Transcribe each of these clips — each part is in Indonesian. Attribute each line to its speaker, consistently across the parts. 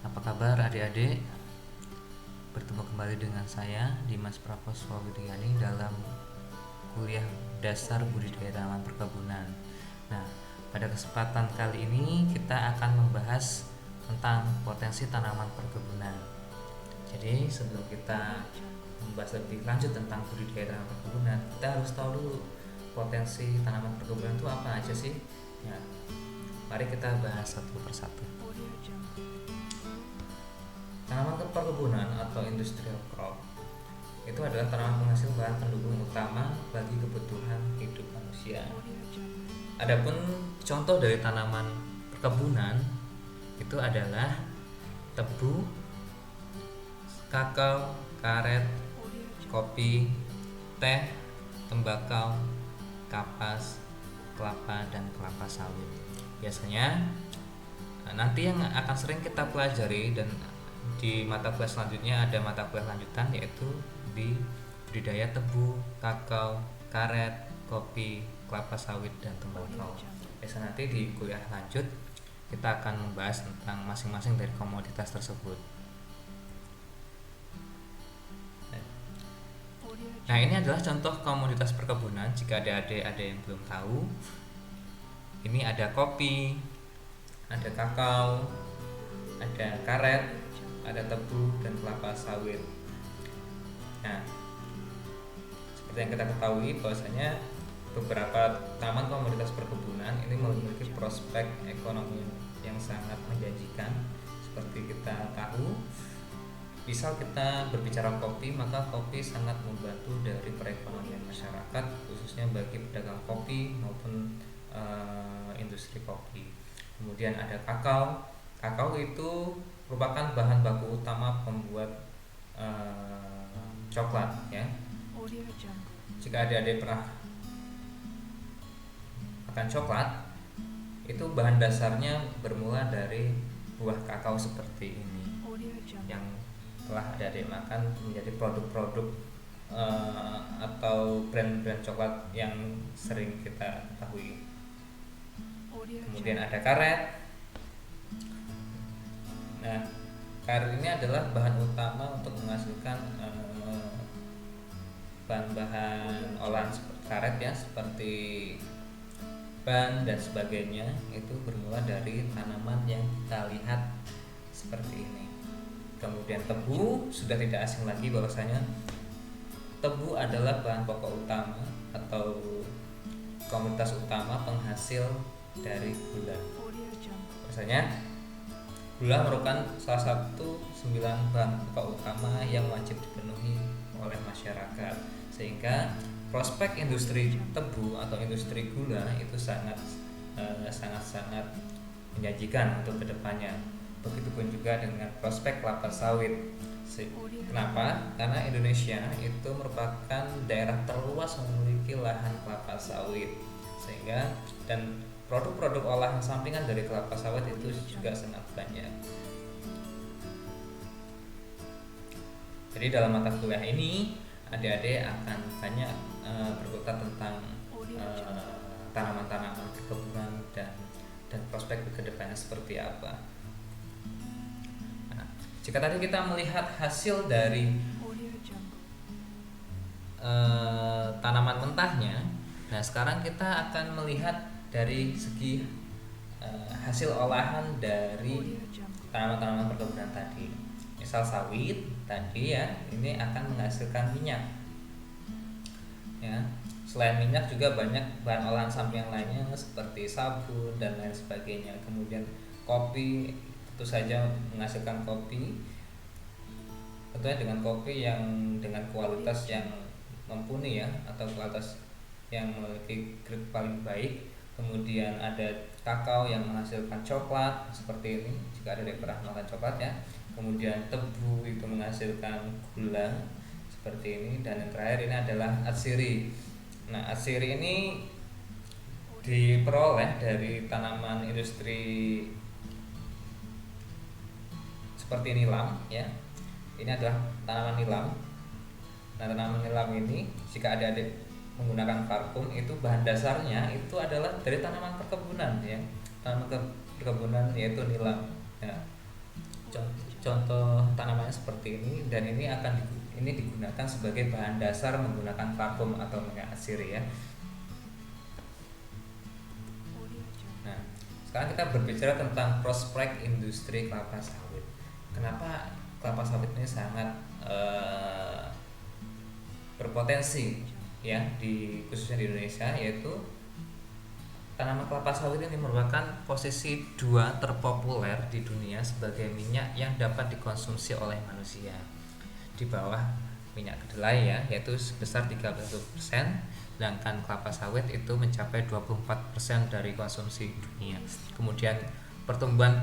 Speaker 1: Apa kabar adik-adik? Bertemu kembali dengan saya Dimas Praposwa Widiani dalam kuliah dasar budidaya tanaman perkebunan. Nah, pada kesempatan kali ini kita akan membahas tentang potensi tanaman perkebunan. Jadi sebelum kita membahas lebih lanjut tentang budidaya tanaman perkebunan, kita harus tahu dulu potensi tanaman perkebunan itu apa aja sih? Ya, mari kita bahas satu persatu. Tanaman perkebunan atau industrial crop itu adalah tanaman penghasil bahan pendukung utama bagi kebutuhan hidup manusia. Adapun contoh dari tanaman perkebunan itu adalah tebu, kakao, karet, kopi, teh, tembakau, kapas, kelapa, dan kelapa sawit. Biasanya nanti yang akan sering kita pelajari dan di mata kuliah selanjutnya ada mata kuliah lanjutan yaitu di budidaya tebu, kakao, karet, kopi, kelapa sawit, dan tembakau. Biasa nanti di kuliah lanjut kita akan membahas tentang masing-masing dari komoditas tersebut. Nah, ini adalah contoh komoditas perkebunan. Jika adik-adik ada yang belum tahu, ini ada kopi, ada kakao, ada karet, ada tebu, dan kelapa sawit. Nah, seperti yang kita ketahui bahwasanya beberapa taman komoditas perkebunan ini memiliki prospek ekonomi yang sangat menjanjikan. Seperti kita tahu, misal kita berbicara kopi, maka kopi sangat membantu dari perekonomian masyarakat, khususnya bagi pedagang kopi maupun industri kopi. Kemudian ada kakao. Kakao itu merupakan bahan baku utama pembuat coklat, ya. Jika adik-adik pernah makan coklat, itu bahan dasarnya bermula dari buah kakao seperti ini, yang telah adik-adik makan menjadi produk-produk atau brand-brand coklat yang sering kita ketahui. Kemudian ada karet. Nah, karet ini adalah bahan utama untuk menghasilkan bahan-bahan olahan karet, ya, seperti ban dan sebagainya. Itu bermula dari tanaman yang kita lihat seperti ini. Kemudian tebu, sudah tidak asing lagi bahwasanya tebu adalah bahan pokok utama atau komoditas utama penghasil dari gula. Biasanya gula merupakan salah satu 9 bahan pokok utama yang wajib dipenuhi oleh masyarakat, sehingga prospek industri tebu atau industri gula itu sangat menjanjikan untuk kedepannya. Begitupun juga dengan prospek kelapa sawit. Kenapa? Karena Indonesia itu merupakan daerah terluas memiliki lahan kelapa sawit, sehingga dan produk-produk olahan sampingan dari kelapa sawit itu juga sangat banyak. Jadi dalam mata kuliah ini adik-adik akan banyak berkutat tentang tanaman-tanaman perkebunan dan prospek kedepannya seperti apa. Nah, jika tadi kita melihat hasil dari tanaman mentahnya, nah sekarang kita akan melihat dari segi hasil olahan dari tanaman-tanaman perkebunan tadi. Misal sawit tadi, ya, ini akan menghasilkan minyak, ya. Selain minyak juga banyak bahan olahan sampingan lainnya seperti sabun dan lain sebagainya. Kemudian kopi tentu saja menghasilkan kopi, tentunya dengan kopi yang dengan kualitas yang mumpuni, ya, atau kualitas yang memiliki grade paling baik. Kemudian ada kakao yang menghasilkan coklat seperti ini, jika ada yang pernah makan coklat, ya. Kemudian tebu itu menghasilkan gula seperti ini, dan yang terakhir ini adalah atsiri. Nah, atsiri ini diperoleh dari tanaman industri seperti nilam, ya. Ini adalah tanaman nilam. Nah, tanaman nilam ini jika adik-adik menggunakan parfum, itu bahan dasarnya itu adalah dari tanaman perkebunan, ya. Tanaman perkebunan yaitu nilam, ya. contoh tanamannya seperti ini, dan ini digunakan sebagai bahan dasar menggunakan vakum atau minyak asir ya. Nah, sekarang kita berbicara tentang prospek industri kelapa sawit. Kenapa kelapa sawit ini sangat berpotensi ya, khususnya di Indonesia, yaitu tanaman kelapa sawit ini merupakan posisi 2 terpopuler di dunia sebagai minyak yang dapat dikonsumsi oleh manusia, di bawah minyak kedelai ya, yaitu sebesar 31%, sedangkan kelapa sawit itu mencapai 24% dari konsumsi dunia. Kemudian pertumbuhan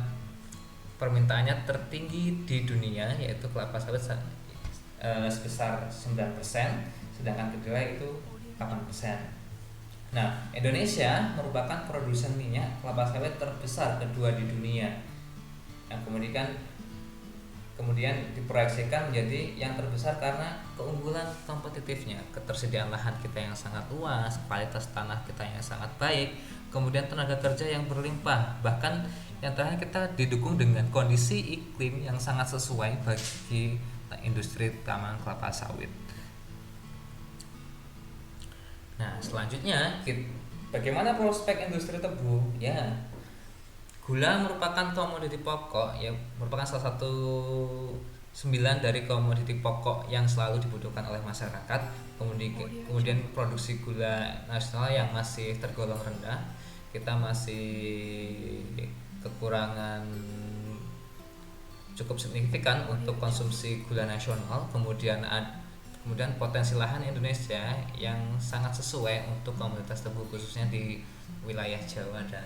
Speaker 1: permintaannya tertinggi di dunia yaitu kelapa sawit sebesar 9%, sedangkan kedelai itu 8%. Nah, Indonesia merupakan produsen minyak kelapa sawit terbesar kedua di dunia. Nah, kemudian diproyeksikan menjadi yang terbesar karena keunggulan kompetitifnya, ketersediaan lahan kita yang sangat luas, kualitas tanah kita yang sangat baik, kemudian tenaga kerja yang berlimpah, bahkan yang terakhir kita didukung dengan kondisi iklim yang sangat sesuai bagi industri tanaman kelapa sawit. Nah, selanjutnya bagaimana prospek industri tebu? Ya, gula merupakan komoditi pokok, ya merupakan salah satu 9 dari komoditi pokok yang selalu dibutuhkan oleh masyarakat. Kemudian produksi gula nasional yang masih tergolong rendah, kita masih kekurangan cukup signifikan untuk konsumsi gula nasional. Kemudian potensi lahan Indonesia yang sangat sesuai untuk komoditas tebu, khususnya di wilayah Jawa dan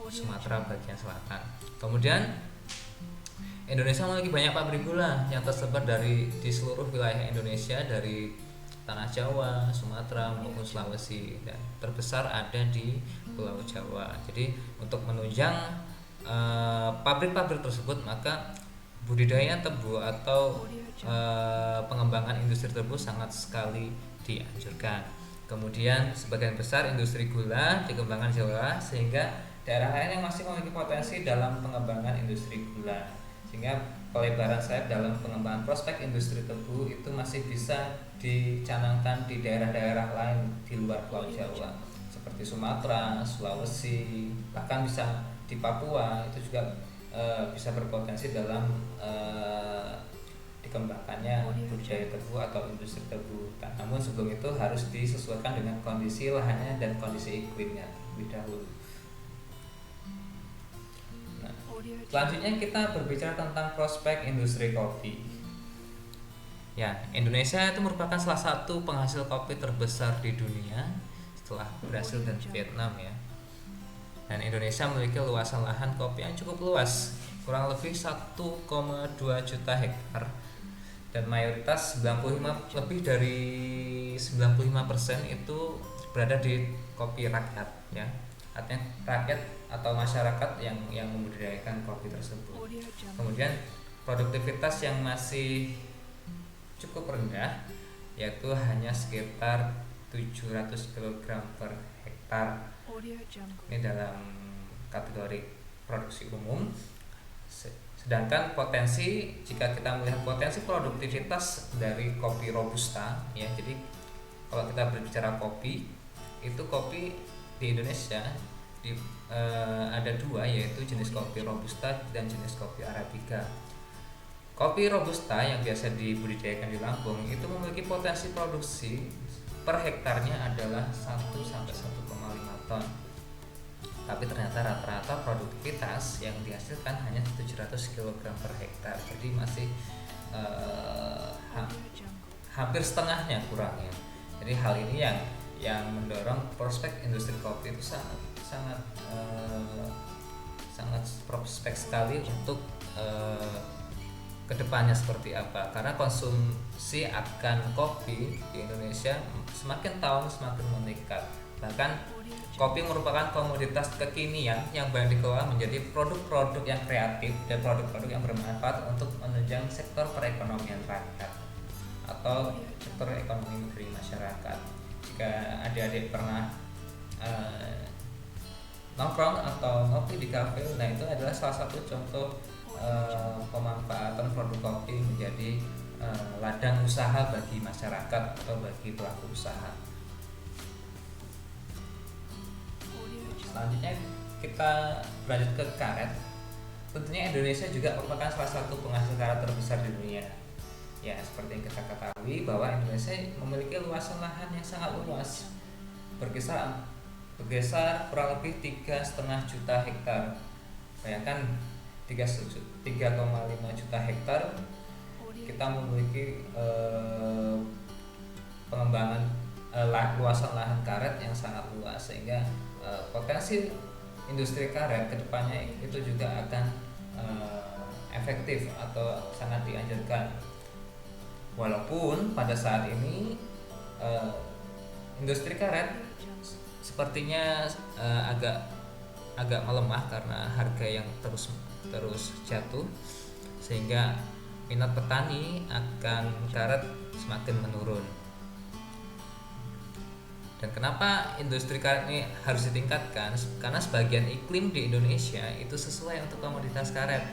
Speaker 1: Sumatera bagian selatan. Kemudian Indonesia memiliki banyak pabrik gula yang tersebar di seluruh wilayah Indonesia, dari tanah Jawa, Sumatera maupun Sulawesi, dan terbesar ada di Pulau Jawa. Jadi untuk menunjang pabrik-pabrik tersebut, maka budidaya tebu atau pengembangan industri tebu sangat sekali dianjurkan. Kemudian sebagian besar industri gula dikembangkan Jawa, sehingga daerah lain yang masih memiliki potensi dalam pengembangan industri gula, sehingga pelebaran sayap dalam pengembangan prospek industri tebu itu masih bisa dicanangkan di daerah-daerah lain di luar Pulau Jawa seperti Sumatera, Sulawesi, bahkan bisa di Papua, itu juga bisa berpotensi dalam dikembangkannya budidaya tebu atau industri tebu. Namun sebelum itu harus disesuaikan dengan kondisi lahannya dan kondisi iklimnya terlebih dahulu. Nah, selanjutnya kita berbicara tentang prospek industri kopi. Ya, Indonesia itu merupakan salah satu penghasil kopi terbesar di dunia setelah Brasil dan Vietnam ya. Dan Indonesia memiliki luasan lahan kopi yang cukup luas, kurang lebih 1,2 juta hektar, dan mayoritas lebih dari 95% itu berada di kopi rakyat ya. Artinya rakyat atau masyarakat yang membudidayakan kopi tersebut. Kemudian produktivitas yang masih cukup rendah, yaitu hanya sekitar 700 kg per hektar. Ini dalam kategori produksi umum. Sedangkan jika kita melihat potensi produktivitas dari kopi robusta ya, jadi kalau kita berbicara kopi, itu kopi di Indonesia ada 2, yaitu jenis kopi robusta dan jenis kopi arabica. Kopi robusta yang biasa dibudidayakan di Lampung itu memiliki potensi produksi per hektarnya adalah 1 sampai 1,5 ton. Tapi ternyata rata-rata produktivitas yang dihasilkan hanya 700 kg per hektar. Jadi masih hampir setengahnya kurangnya. Jadi hal ini yang mendorong prospek industri kopi itu sangat prospek sekali untuk kedepannya seperti apa, karena konsumsi akan kopi di Indonesia semakin tahun semakin meningkat. Bahkan kopi merupakan komoditas kekinian yang banyak dikelola menjadi produk-produk yang kreatif dan produk-produk yang bermanfaat untuk menunjang sektor perekonomian rakyat atau sektor ekonomi negeri masyarakat. Jika adik-adik pernah nongkrong atau ngopi di kafe, nah itu adalah salah satu contoh pemanfaatan produk kopi menjadi ladang usaha bagi masyarakat atau bagi pelaku usaha. Selanjutnya kita berlanjut ke karet. Tentunya Indonesia juga merupakan salah satu penghasil karet terbesar di dunia. Ya, seperti yang kita ketahui bahwa Indonesia memiliki luasan lahan yang sangat luas, berkisar kurang lebih 3,5 juta hektar. Bayangkan 3,5 juta hektar, kita memiliki pengembangan luasan lahan karet yang sangat luas, sehingga potensi industri karet kedepannya itu juga akan efektif atau sangat dianjurkan. Walaupun pada saat ini industri karet sepertinya agak melemah karena harga yang terus jatuh, sehingga minat petani akan karet semakin menurun. Dan kenapa industri karet ini harus ditingkatkan? Karena sebagian iklim di Indonesia itu sesuai untuk komoditas karet,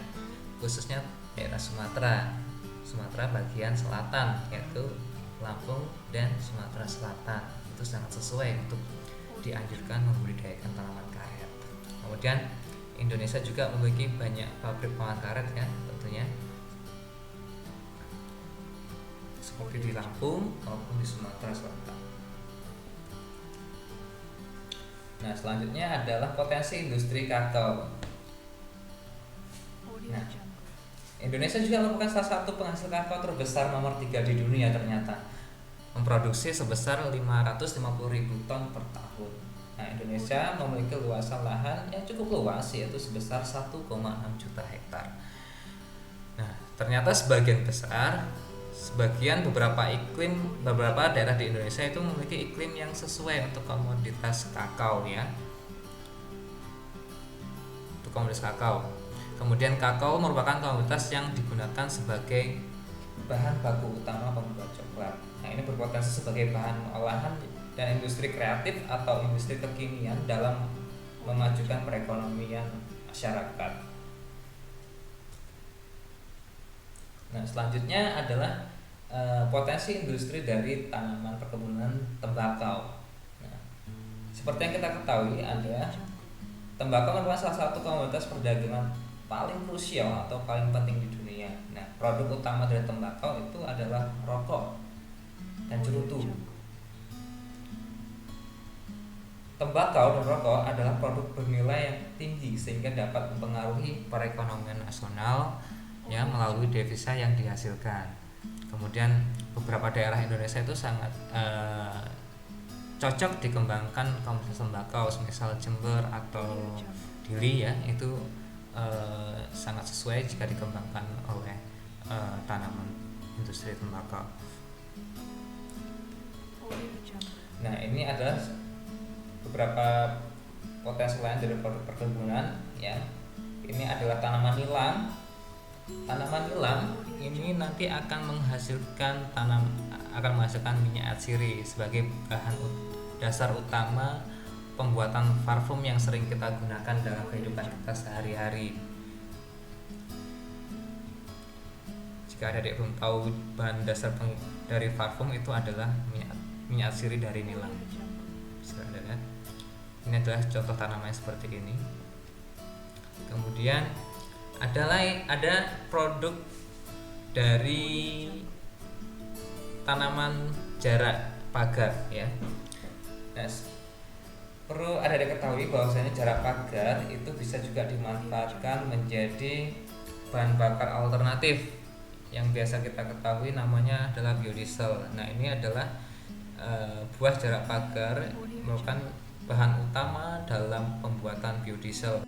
Speaker 1: khususnya daerah Sumatera bagian selatan, yaitu Lampung dan Sumatera Selatan. Itu sangat sesuai untuk dianjurkan membudidayakan tanaman karet. Kemudian Indonesia juga memiliki banyak pabrik pengolahan karet kan, tentunya seperti di Lampung maupun di Sumatera Selatan. Nah, selanjutnya adalah potensi industri kakao. Nah, Indonesia juga merupakan salah satu penghasil kakao terbesar nomor 3 di dunia ternyata, memproduksi sebesar 550.000 ton per tahun. Nah, Indonesia memiliki luasan lahan yang cukup luas, yaitu sebesar 1,6 juta hektar. Nah, ternyata beberapa daerah di Indonesia itu memiliki iklim yang sesuai untuk komoditas kakao ya. Untuk komoditas kakao. Kemudian kakao merupakan komoditas yang digunakan sebagai bahan baku utama pembuat coklat. Nah, ini berpotensi sebagai bahan olahan dan industri kreatif atau industri kekinian dalam memajukan perekonomian masyarakat. Nah, selanjutnya adalah potensi industri dari tanaman perkebunan tembakau. Nah, seperti yang kita ketahui, tembakau merupakan salah satu komoditas perdagangan paling krusial atau paling penting di dunia. Nah, produk utama dari tembakau itu adalah rokok dan cerutu. Tembakau dan rokok adalah produk bernilai yang tinggi sehingga dapat mempengaruhi perekonomian nasional ya melalui devisa yang dihasilkan. Kemudian beberapa daerah Indonesia itu sangat cocok dikembangkan komoditas tembakau, misal Jember atau Dili ya, itu sangat sesuai jika dikembangkan oleh tanaman industri tembakau. Nah, ini adalah beberapa potensi lain dari produk perkebunan ya. Ini adalah tanaman nilam. Tanaman nilam ini nanti akan menghasilkan minyak atsiri sebagai bahan dasar utama pembuatan parfum yang sering kita gunakan dalam kehidupan kita sehari-hari. Jika adik belum tahu, bahan dasar dari parfum itu adalah minyak atsiri dari nilam. Ini adalah contoh tanaman seperti ini. Kemudian ada produk dari tanaman jarak pagar ya. Nah, perlu ada diketahui bahwasanya jarak pagar itu bisa juga dimanfaatkan menjadi bahan bakar alternatif yang biasa kita ketahui namanya adalah biodiesel. Nah, ini adalah buah jarak pagar merupakan bahan utama dalam pembuatan biodiesel.